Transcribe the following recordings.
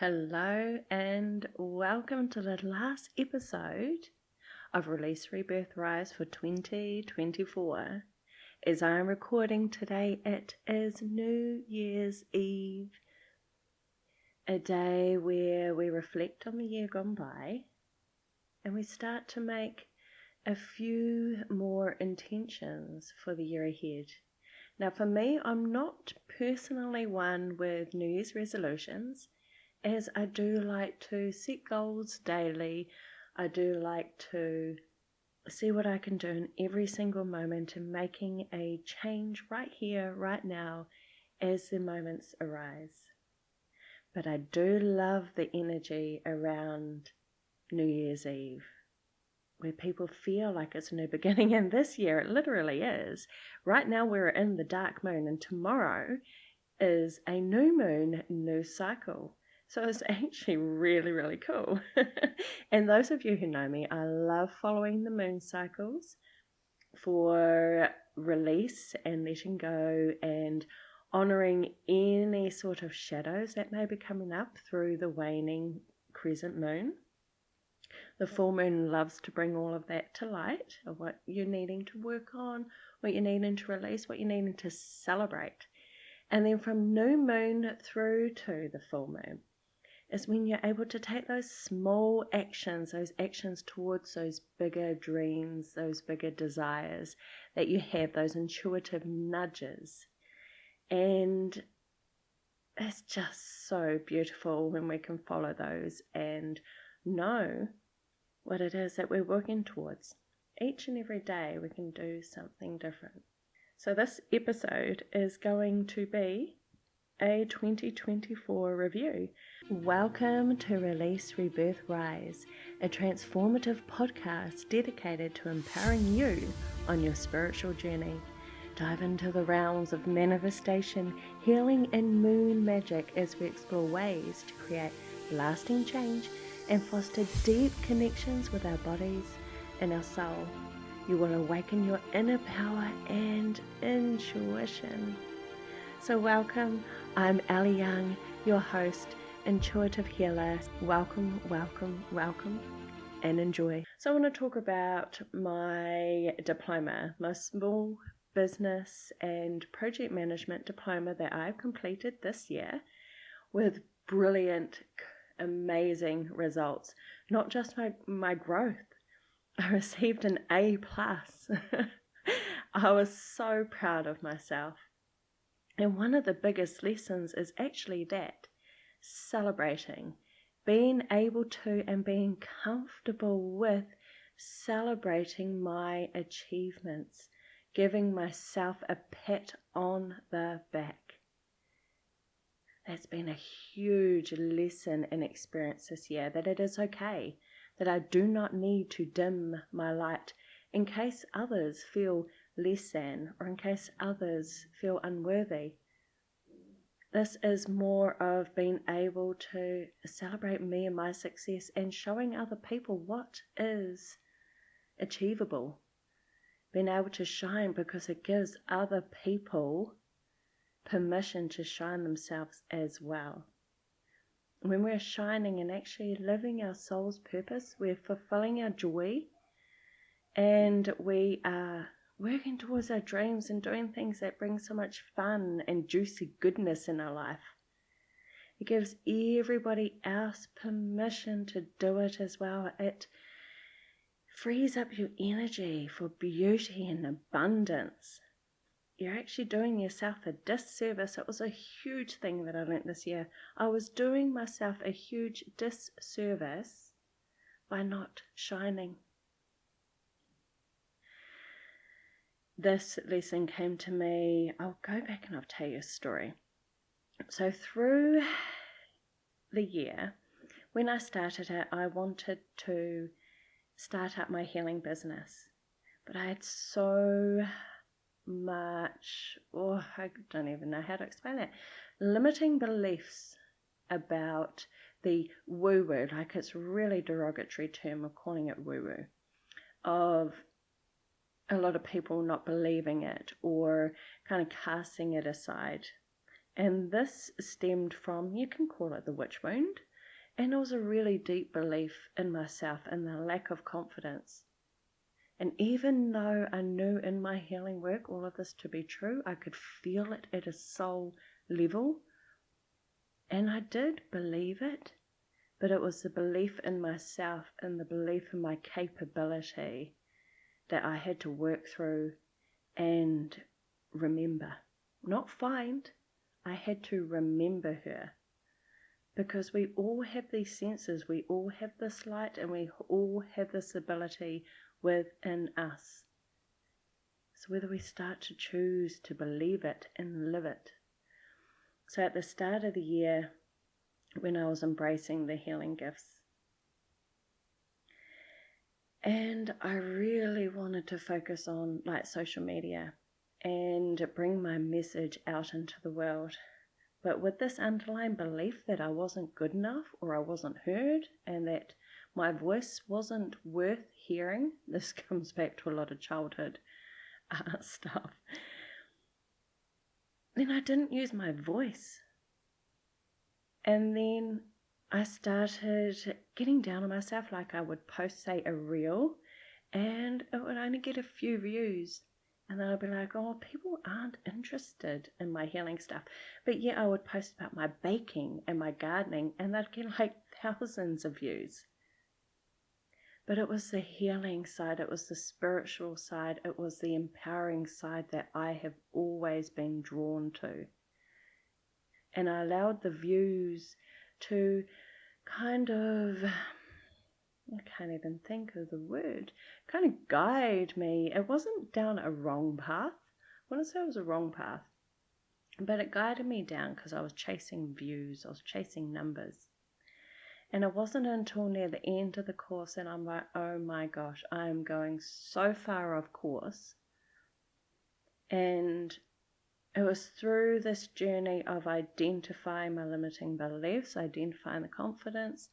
Hello and welcome to the last episode of Release, Rebirth, Rise for 2024. As I'm recording today, it is New Year's Eve, a day where we reflect on the year gone by and we start to make a few more intentions for the year ahead. Now for me, I'm not personally one with New Year's resolutions, as I do like to set goals daily. I do like to see what I can do in every single moment and making a change right here, right now, as the moments arise. But I do love the energy around New Year's Eve, where people feel like it's a new beginning, and this year it literally is. Right now we're in the dark moon, and tomorrow is a new moon, new cycle. So it's actually really, really cool. And those of you who know me, I love following the moon cycles for release and letting go and honoring any sort of shadows that may be coming up through the waning crescent moon. The full moon loves to bring all of that to light, of what you're needing to work on, what you're needing to release, what you're needing to celebrate. And then from new moon through to the full moon is when you're able to take those small actions, those actions towards those bigger dreams, those bigger desires that you have, those intuitive nudges. And it's just so beautiful when we can follow those and know what it is that we're working towards. Each and every day we can do something different. So this episode is going to be a 2024 review. Welcome to Release, Rebirth, Rise, a transformative podcast dedicated to empowering you on your spiritual journey. Dive into the realms of manifestation, healing, and moon magic as we explore ways to create lasting change and foster deep connections with our bodies and our soul. You will awaken your inner power and intuition. So welcome, I'm Ali Young, your host, intuitive healer. Welcome, welcome, welcome, and enjoy. So I want to talk about my diploma, my small business and project management diploma that I've completed this year with brilliant, amazing results. Not just my growth. I received an A+. I was so proud of myself. And one of the biggest lessons is actually that, celebrating, being able to and being comfortable with celebrating my achievements, giving myself a pat on the back. That's been a huge lesson and experience this year, that it is okay, that I do not need to dim my light in case others feel less than, or in case others feel unworthy. This is more of being able to celebrate me and my success and showing other people what is achievable. Being able to shine because it gives other people permission to shine themselves as well. When we're shining and actually living our soul's purpose, we're fulfilling our joy, and we are working towards our dreams and doing things that bring so much fun and juicy goodness in our life. It gives everybody else permission to do it as well. It frees up your energy for beauty and abundance. You're actually doing yourself a disservice. It was a huge thing that I learned this year. I was doing myself a huge disservice by not shining. This lesson came to me, I'll go back and I'll tell you a story. So through the year, when I started it, I wanted to start up my healing business. But I had so much, I don't even know how to explain it, limiting beliefs about the woo-woo, like it's a really derogatory term of calling it woo-woo, of a lot of people not believing it or kind of casting it aside And this stemmed from, you can call it the witch wound, and it was a really deep belief in myself and the lack of confidence. And even though I knew in my healing work all of this to be true, I could feel it at a soul level, and I did believe it, but it was the belief in myself and the belief in my capability that I had to work through and remember. Not find, I had to remember her. Because we all have these senses, we all have this light, and we all have this ability within us. So whether we start to choose to believe it and live it. So at the start of the year, when I was embracing the healing gifts, and I really wanted to focus on like social media and bring my message out into the world. But with this underlying belief that I wasn't good enough or I wasn't heard and that my voice wasn't worth hearing, this comes back to a lot of childhood stuff, then I didn't use my voice. And then I started getting down on myself, like I would post, say, a reel, and it would only get a few views. And then I'd be like, oh, people aren't interested in my healing stuff. But yeah, I would post about my baking and my gardening, and they'd get like thousands of views. But it was the healing side, it was the spiritual side, it was the empowering side that I have always been drawn to. And I allowed the views to kind of, I can't even think of the word, kind of guide me. It wasn't down a wrong path. I wouldn't say it was a wrong path, but it guided me down because I was chasing views, I was chasing numbers. And it wasn't until near the end of the course and I'm like, oh my gosh, I'm going so far off course. And it was through this journey of identifying my limiting beliefs, identifying the confidence,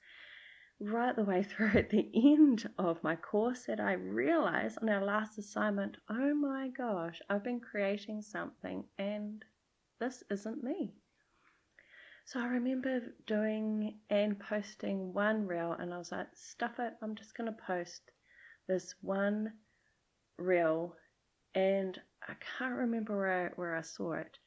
right the way through at the end of my course that I realized on our last assignment, oh my gosh, I've been creating something and this isn't me. So I remember doing and posting one reel and I was like, stuff it, I'm just going to post this one reel. And I can't remember where I saw it,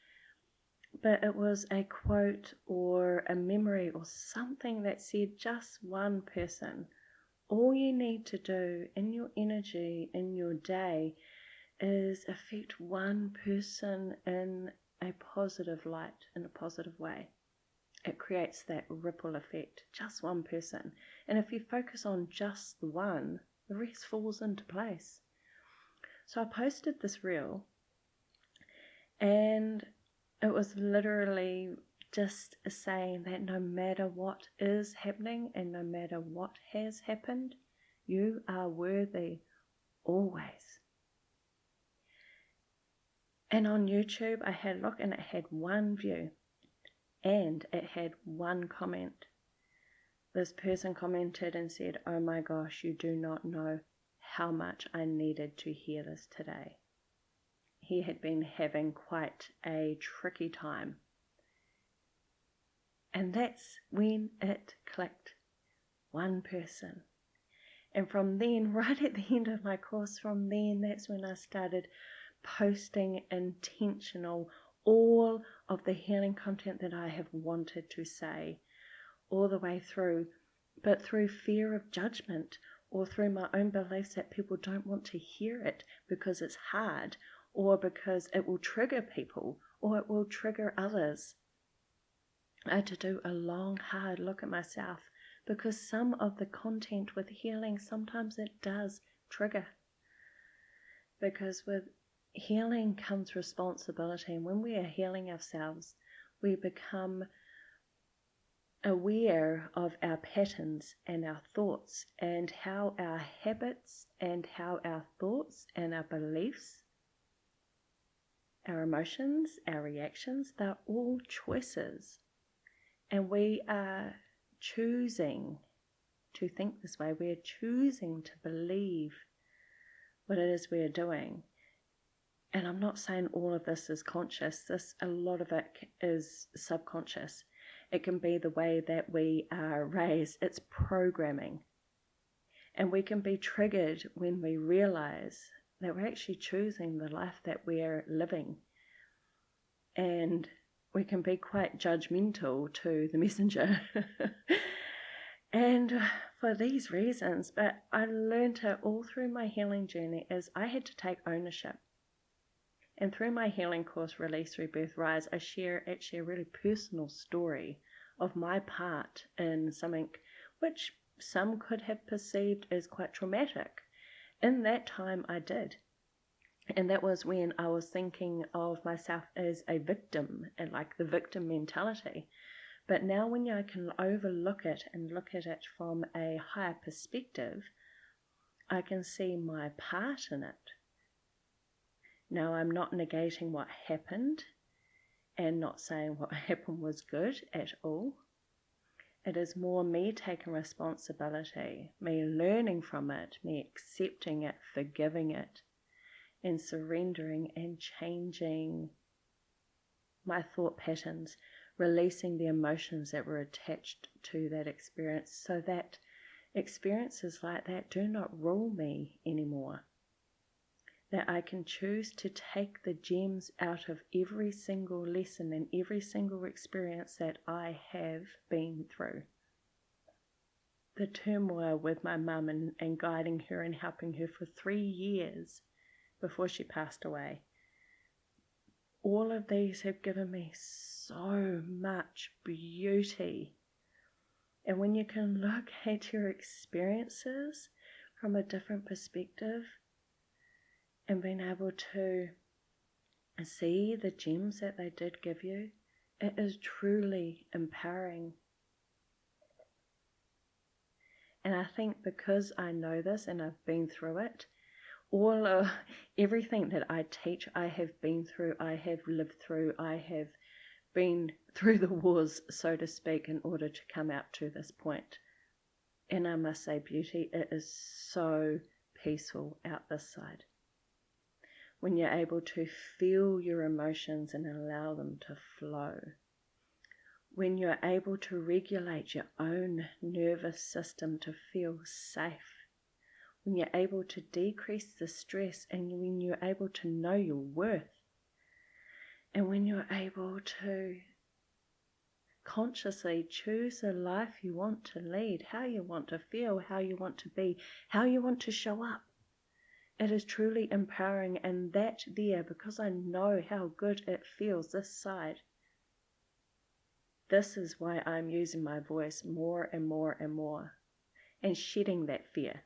but it was a quote or a memory or something that said just one person. All you need to do in your energy, in your day, is affect one person in a positive light, in a positive way. It creates that ripple effect, just one person. And if you focus on just the one, the rest falls into place. So I posted this reel and it was literally just saying that no matter what is happening and no matter what has happened, you are worthy always. And on YouTube, I had a look and it had one view and it had one comment. This person commented and said, oh my gosh, you do not know how much I needed to hear this today. He had been having quite a tricky time. And that's when it clicked. One person. And from then, right at the end of my course, from then, that's when I started posting intentional all of the healing content that I have wanted to say all the way through, but through fear of judgment or through my own beliefs that people don't want to hear it because it's hard or because it will trigger people or it will trigger others. I had to do a long, hard look at myself because some of the content with healing, sometimes it does trigger. Because with healing comes responsibility, and when we are healing ourselves, we become aware of our patterns and our thoughts and how our habits and how our thoughts and our beliefs, our emotions, our reactions, they're all choices. And we are choosing to think this way. We're choosing to believe what it is we're doing. And I'm not saying all of this is conscious. A lot of it is subconscious. It can be the way that we are raised. It's programming. And we can be triggered when we realize that we're actually choosing the life that we're living. And we can be quite judgmental to the messenger. And for these reasons, but I learned it all through my healing journey, is I had to take ownership. And through my healing course, Release, Rebirth, Rise, I share actually a really personal story of my part in something which some could have perceived as quite traumatic. In that time, I did. And that was when I was thinking of myself as a victim and like the victim mentality. But now when I can overlook it and look at it from a higher perspective, I can see my part in it. Now, I'm not negating what happened and not saying what happened was good at all. It is more me taking responsibility, me learning from it, me accepting it, forgiving it, and surrendering and changing my thought patterns, releasing the emotions that were attached to that experience so that experiences like that do not rule me anymore. That I can choose to take the gems out of every single lesson and every single experience that I have been through. The turmoil with my mum and guiding her and helping her for 3 years before she passed away. All of these have given me so much beauty. And when you can look at your experiences from a different perspective, and being able to see the gems that they did give you, it is truly empowering. And I think because I know this and I've been through it, everything that I teach, I have been through, I have lived through, I have been through the wars, so to speak, in order to come out to this point. And I must say, beauty, it is so peaceful out this side. When you're able to feel your emotions and allow them to flow. When you're able to regulate your own nervous system to feel safe. When you're able to decrease the stress and when you're able to know your worth. And when you're able to consciously choose the life you want to lead, how you want to feel, how you want to be, how you want to show up. It is truly empowering, and that there, because I know how good it feels this side, this is why I'm using my voice more and more and more, and shedding that fear.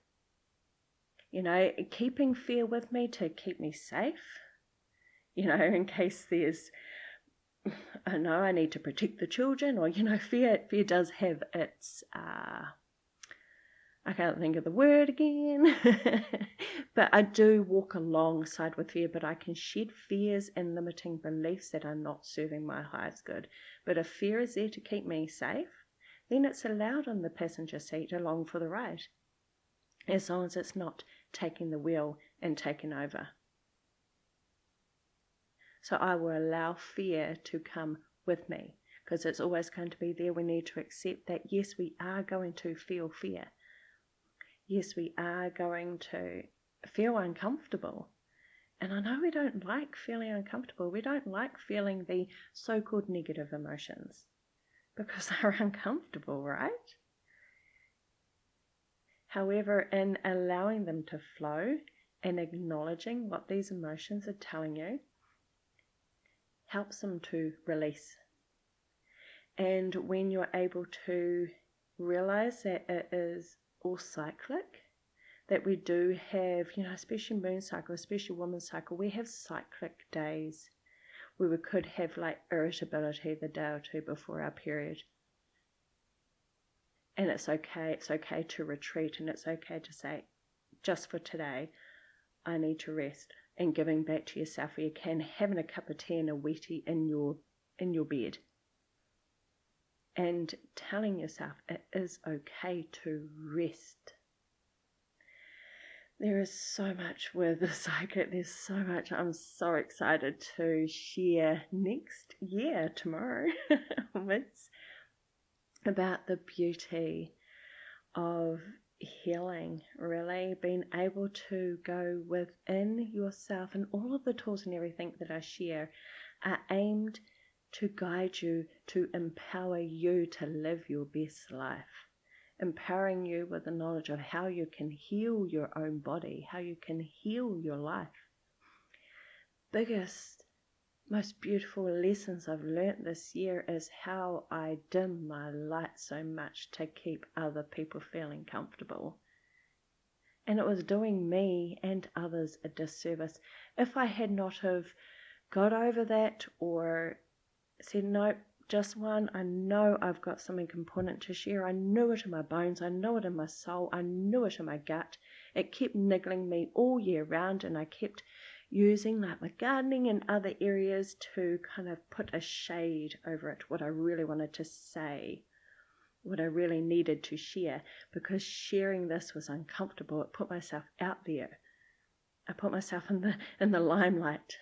Keeping fear with me to keep me safe, in case there's, I need to protect the children, or, fear does have its, I can't think of the word again, but I do walk alongside with fear, but I can shed fears and limiting beliefs that are not serving my highest good. But if fear is there to keep me safe, then it's allowed on the passenger seat along for the ride, as long as it's not taking the wheel and taking over. So I will allow fear to come with me, because it's always going to be there. We need to accept that, yes, we are going to feel fear. Yes, we are going to feel uncomfortable. And I know we don't like feeling uncomfortable. We don't like feeling the so-called negative emotions because they're uncomfortable, right? However, in allowing them to flow and acknowledging what these emotions are telling you helps them to release. And when you're able to realize that it is all cyclic, that we do have, especially moon cycle, especially woman's cycle, we have cyclic days where we could have like irritability the day or two before our period. And it's okay to retreat, and it's okay to say, just for today, I need to rest. And giving back to yourself where you can, having a cup of tea and a wetty in your bed. And telling yourself it is okay to rest. There is so much with the psychic. There's so much. I'm so excited to share next year, tomorrow. It's about the beauty of healing, really being able to go within yourself, and all of the tools and everything that I share are aimed to guide you, to empower you to live your best life, empowering you with the knowledge of how you can heal your own body, how you can heal your life. Biggest, most beautiful lessons I've learnt this year is how I dim my light so much to keep other people feeling comfortable. And it was doing me and others a disservice. If I had not have got over that or said, no, just one, I know I've got something important to share. I knew it in my bones. I know it in my soul. I knew it in my gut. It kept niggling me all year round, and I kept using like my gardening and other areas to kind of put a shade over it, what I really wanted to say, what I really needed to share, because sharing this was uncomfortable. It put myself out there. I put myself in the limelight.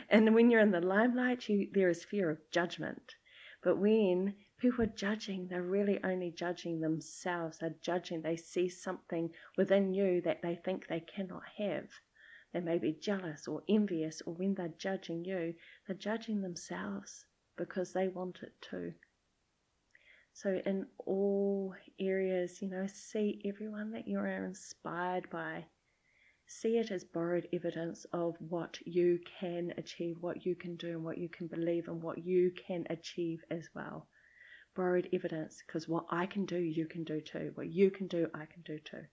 And when you're in the limelight, there is fear of judgment. But when people are judging, they're really only judging themselves. They're judging, they see something within you that they think they cannot have. They may be jealous or envious, or when they're judging you, they're judging themselves because they want it too. So in all areas, see everyone that you are inspired by. See it as borrowed evidence of what you can achieve, what you can do, and what you can believe, and what you can achieve as well. Borrowed evidence, because what I can do, you can do too. What you can do, I can do too.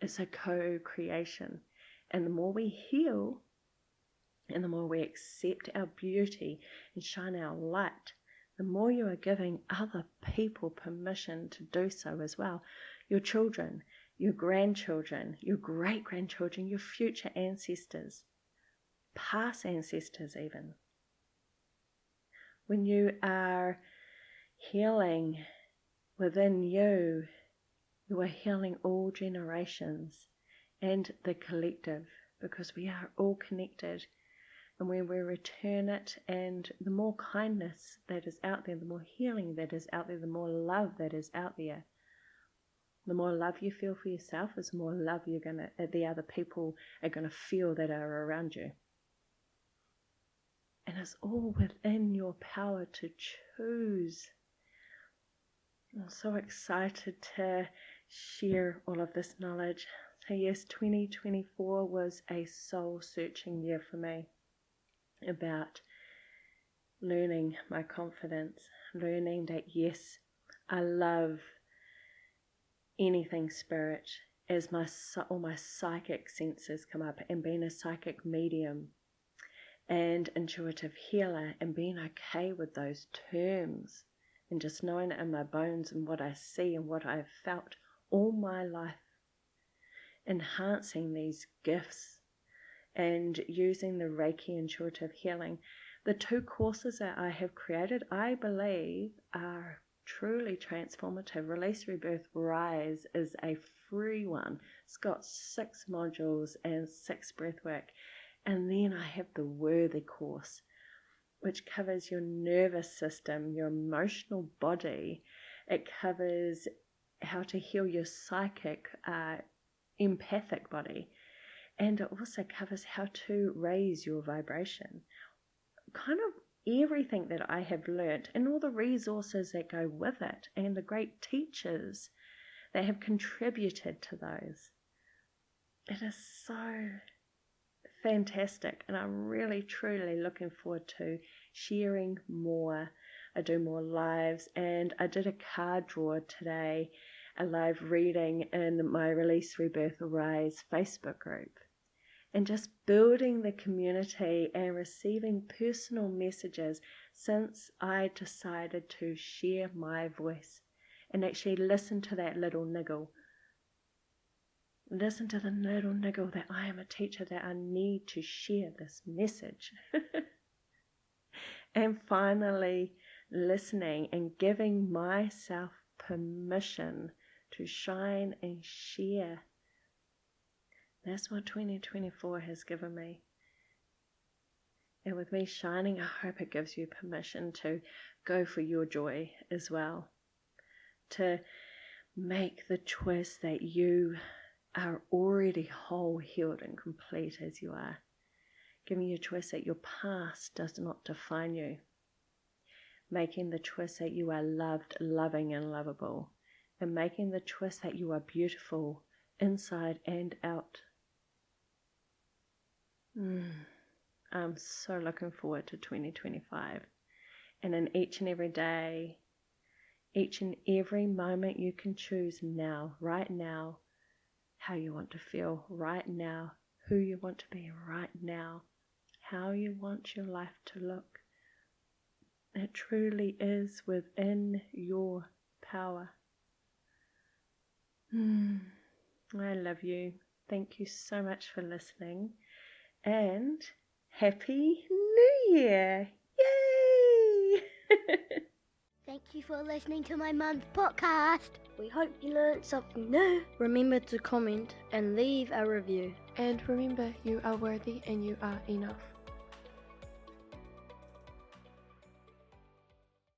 It's a co-creation. And the more we heal, and the more we accept our beauty and shine our light, the more you are giving other people permission to do so as well. Your children, your grandchildren, your great-grandchildren, your future ancestors, past ancestors even. When you are healing within you, you are healing all generations and the collective, because we are all connected. And when we return it, and the more kindness that is out there, the more healing that is out there, the more love that is out there, the more love you feel for yourself, is the more love the other people are going to feel that are around you. And it's all within your power to choose. I'm so excited to share all of this knowledge. So yes, 2024 was a soul-searching year for me, about learning my confidence, learning that yes, I love anything spirit, as all my psychic senses come up, and being a psychic medium and intuitive healer, and being okay with those terms, and just knowing it in my bones and what I see and what I've felt all my life, enhancing these gifts and using the Reiki intuitive healing. The 2 courses that I have created, I believe, are truly transformative. Release, Rebirth, Rise is a free one. It's got 6 modules and 6 breathwork. And then I have the Worthy course, which covers your nervous system, your emotional body. It covers how to heal your psychic, empathic body. And it also covers how to raise your vibration. Kind of everything that I have learnt, and all the resources that go with it, and the great teachers that have contributed to those. It is so fantastic, and I'm really truly looking forward to sharing more. I do more lives, and I did a card draw today, a live reading in my Release, Rebirth, Rise Facebook group. And just building the community and receiving personal messages since I decided to share my voice and actually listen to that little niggle. Listen to the little niggle that I am a teacher, that I need to share this message. And finally listening and giving myself permission to shine and share. That's what 2024 has given me. And with me shining, I hope it gives you permission to go for your joy as well. To make the choice that you are already whole, healed, and complete as you are. Giving you a choice that your past does not define you. Making the choice that you are loved, loving, and lovable. And making the choice that you are beautiful inside and out. I'm so looking forward to 2025. And in each and every day, each and every moment you can choose now, right now, how you want to feel right now, who you want to be right now, how you want your life to look. It truly is within your power. I love you. Thank you so much for listening. And Happy New Year! Yay! Thank you for listening to my mum's podcast. We hope you learned something new. Remember to comment and leave a review. And remember, you are worthy and you are enough.